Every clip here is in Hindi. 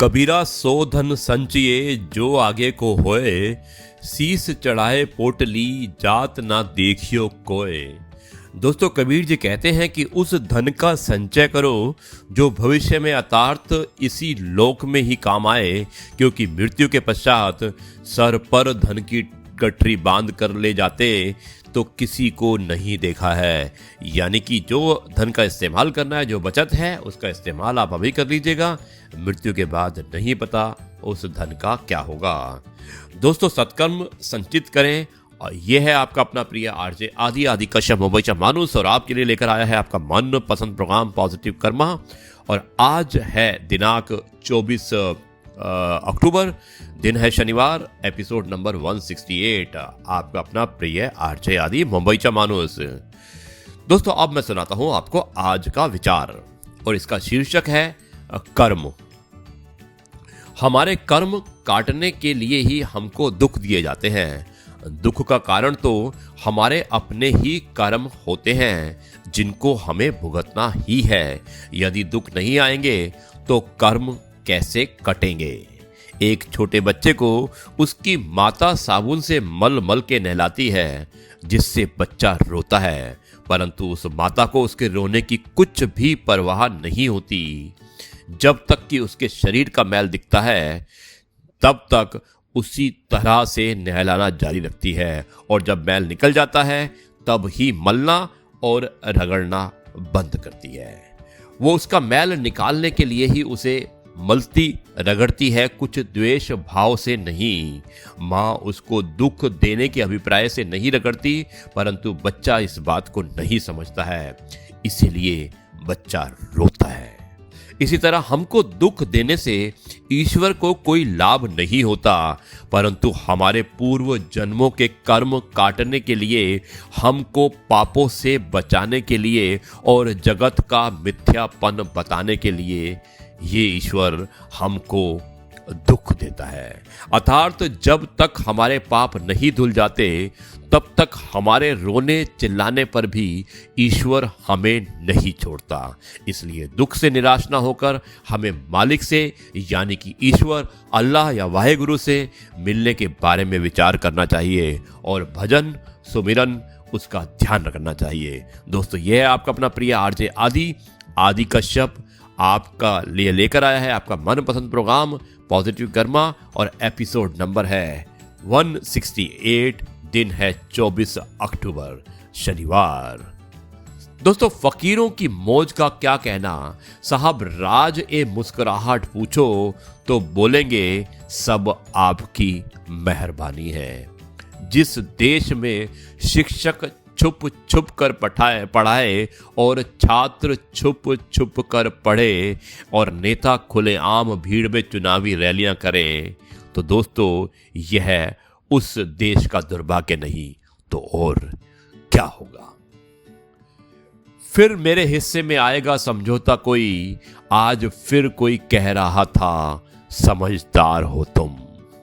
कबीरा सो धन संचिए जो आगे को होए, शीस चढ़ाए पोटली जात ना देखियो कोय। दोस्तों, कबीर जी कहते हैं कि उस धन का संचय करो जो भविष्य में अतार्थ इसी लोक में ही काम आए, क्योंकि मृत्यु के पश्चात सर पर धन की गठरी बांध कर ले जाते तो किसी को नहीं देखा है। यानी कि जो धन का इस्तेमाल करना है, जो बचत है, उसका इस्तेमाल आप अभी कर लीजिएगा। मृत्यु के बाद नहीं पता उस धन का क्या होगा। दोस्तों, सत्कर्म संचित करें। और यह है आपका अपना प्रिय आरजे आदि कश्यप मुंबईचा मानुस, और आपके लिए लेकर आया है आपका मन पसंद प्रोग्राम पॉजिटिव कर्मा। और आज है दिनांक 24 अक्टूबर, दिन है शनिवार, एपिसोड नंबर 168। आपका अपना प्रिय आरजे आदि मुंबईचा मानुस। दोस्तों, अब मैं सुनाता हूं आपको आज का विचार, और इसका शीर्षक है कर्म। हमारे कर्म काटने के लिए ही हमको दुख दिए जाते हैं। दुख का कारण तो हमारे अपने ही कर्म होते हैं, जिनको हमें भुगतना ही है। यदि दुख नहीं आएंगे तो कर्म कैसे कटेंगे। एक छोटे बच्चे को उसकी माता साबुन से मल मल के नहलाती है, जिससे बच्चा रोता है, परंतु उस माता को उसके रोने की कुछ भी परवाह नहीं होती। जब तक कि उसके शरीर का मैल दिखता है, तब तक उसी तरह से नहलाना जारी रखती है, और जब मैल निकल जाता है तब ही मलना और रगड़ना बंद करती है। वो उसका मैल निकालने के लिए ही उसे मलती रगड़ती है, कुछ द्वेष भाव से नहीं। माँ उसको दुख देने के अभिप्राय से नहीं रगड़ती, परंतु बच्चा इस बात को नहीं समझता है, इसीलिए बच्चा रोता है। इसी तरह हमको दुख देने से ईश्वर को कोई लाभ नहीं होता, परंतु हमारे पूर्व जन्मों के कर्म काटने के लिए, हमको पापों से बचाने के लिए और जगत का मिथ्यापन बताने के लिए ये ईश्वर हमको दुख देता है। अर्थात जब तक हमारे पाप नहीं धुल जाते, तब तक हमारे रोने चिल्लाने पर भी ईश्वर हमें नहीं छोड़ता। इसलिए दुख से निराश ना होकर हमें मालिक से, यानी कि ईश्वर अल्लाह या वाहेगुरु से मिलने के बारे में विचार करना चाहिए, और भजन सुमिरन उसका ध्यान रखना चाहिए। दोस्तों, यह है आपका अपना प्रिय आरजे आदि कश्यप आपका लिए लेकर आया है आपका मनपसंद प्रोग्राम पॉजिटिव कर्मा, और एपिसोड नंबर है 168। दिन है 24 अक्टूबर, शनिवार। दोस्तों, फकीरों की मौज का क्या कहना। साहब राज ए मुस्कुराहट पूछो तो बोलेंगे सब आपकी मेहरबानी है। जिस देश में शिक्षक छुप छुप कर पढ़ाए और छात्र छुप छुप कर पढ़े, और नेता खुलेआम भीड़ में चुनावी रैलियां करें, तो दोस्तों यह उस देश का दुर्भाग्य नहीं तो और क्या होगा। फिर मेरे हिस्से में आएगा समझौता कोई, आज फिर कोई कह रहा था समझदार हो तुम।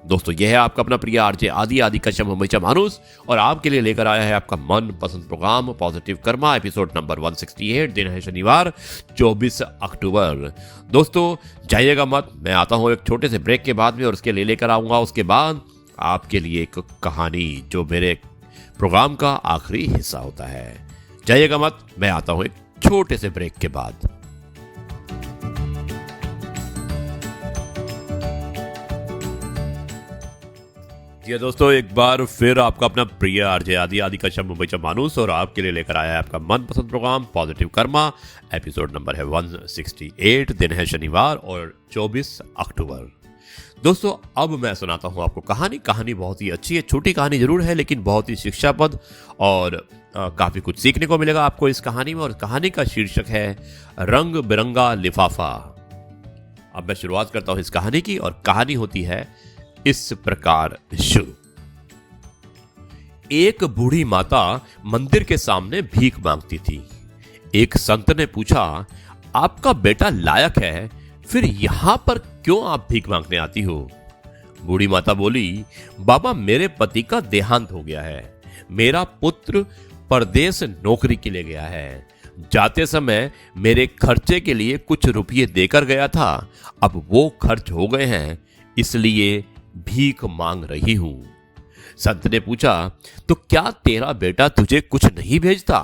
दोस्तों, यह है आपका अपना प्रिय आरजे आदि कश्यप मुंबईचा मानुस, और आपके लिए लेकर आया है आपका मन पसंद programme positive karma, episode number 168। दिन है शनिवार, 24 अक्टूबर। दोस्तों, जाइएगा मत, मैं आता हूं एक छोटे से ब्रेक के बाद में, और उसके लिए लेकर आऊंगा उसके बाद आपके लिए एक कहानी, जो मेरे प्रोग्राम का आखिरी हिस्सा होता है। जाइएगा मत, मैं आता हूं एक छोटे से ब्रेक के बाद। जी दोस्तों, एक बार फिर आपका अपना प्रिय आरजे आदि कश्यप मुंबईचा मानुस, और आपके लिए लेकर आया है आपका मनपसंद programme positive karma, episode number है 168। दिन है शनिवार और 24 अक्टूबर। दोस्तों, अब मैं सुनाता हूं आपको कहानी बहुत ही अच्छी है। छोटी कहानी जरूर है, लेकिन बहुत ही शिक्षापद, और काफी कुछ सीखने को मिलेगा आपको इस कहानी में। और कहानी का शीर्षक है रंग बिरंगा लिफाफा। अब मैं शुरुआत करता हूं इस कहानी की, और कहानी होती है इस प्रकार शुरू। एक बूढ़ी माता मंदिर के सामने भीख मांगती थी। एक संत ने पूछा, आपका बेटा लायक है, फिर यहां पर क्यों आप भीख मांगने आती हो? बूढ़ी माता बोली, बाबा मेरे पति का देहांत हो गया है, मेरा पुत्र परदेश नौकरी के लिए गया है, जाते समय मेरे खर्चे के लिए कुछ रुपये देकर गया था, अब वो खर्च हो गए हैं, इसलिए भीख मांग रही हूं। संत ने पूछा, तो क्या तेरा बेटा तुझे कुछ नहीं भेजता?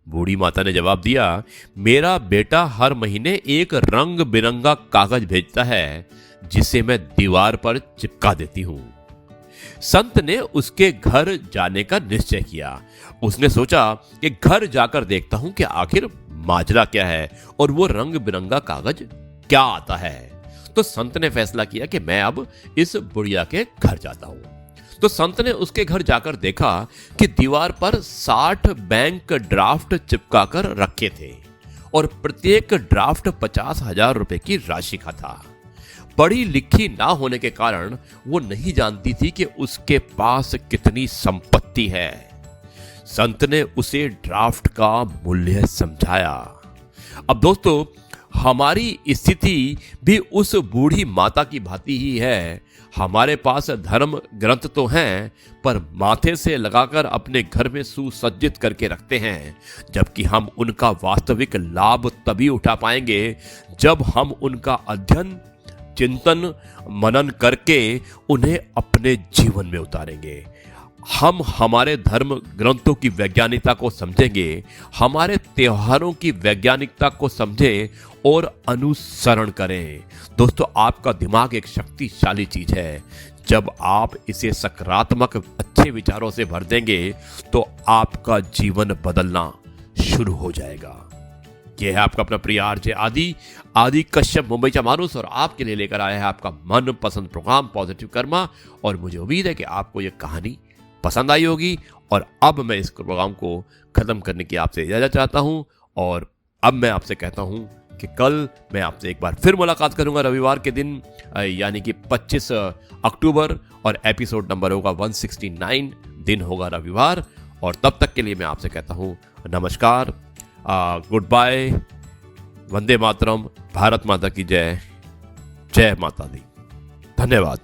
बूढ़ी माता ने जवाब दिया, मेरा बेटा हर महीने एक रंग बिरंगा कागज भेजता है, जिसे मैं दीवार पर चिपका देती हूं। संत ने उसके घर जाने का निश्चय किया। उसने सोचा कि घर जाकर देखता हूं कि आखिर माजरा क्या है और वो रंग बिरंगा कागज क्या आता है। तो संत ने फैसला किया कि मैं अब इस बुढ़िया के घर जाता हूं। तो संत ने उसके घर जाकर देखा कि दीवार पर 60 बैंक ड्राफ्ट चिपकाकर रखे थे और प्रत्येक ड्राफ्ट 50,000 रुपए की राशि का था। पढ़ी लिखी ना होने के कारण वो नहीं जानती थी कि उसके पास कितनी संपत्ति है। संत ने उसे ड्राफ्ट का मूल्य समझाया। अब दोस्तों, हमारी स्थिति भी उस बूढ़ी माता की भांति ही है। हमारे पास धर्म ग्रंथ तो हैं, पर माथे से लगाकर अपने घर में सुसज्जित करके रखते हैं, जबकि हम उनका वास्तविक लाभ तभी उठा पाएंगे जब हम उनका अध्ययन, चिंतन, मनन करके उन्हें अपने जीवन में उतारेंगे। हम हमारे धर्म ग्रंथों की वैज्ञानिकता को समझेंगे, हमारे त्योहारों की वैज्ञानिकता को समझें और अनुसरण करें। दोस्तों, आपका दिमाग एक शक्तिशाली चीज है। जब आप इसे सकारात्मक अच्छे विचारों से भर देंगे तो आपका जीवन बदलना शुरू हो जाएगा। यह है आपका अपना प्रिय आरजे आदि कश्यप, मुंबई का मानुस, और आपके लिए लेकर आया है आपका मनपसंद प्रोग्राम पॉजिटिव कर्मा। और मुझे उम्मीद है कि आपको यह कहानी पसंद आई होगी। और अब मैं इस प्रोग्राम को खत्म करने की आपसे इजाजत चाहता हूं, और अब मैं आपसे कहता हूं कि कल मैं आपसे एक बार फिर मुलाकात करूंगा रविवार के दिन, यानी कि 25 अक्टूबर, और एपिसोड नंबर होगा 169, दिन होगा रविवार। और तब तक के लिए मैं आपसे कहता हूं नमस्कार, गुड बाय, वंदे मातरम, भारत माता की जय, जय माता दी, धन्यवाद।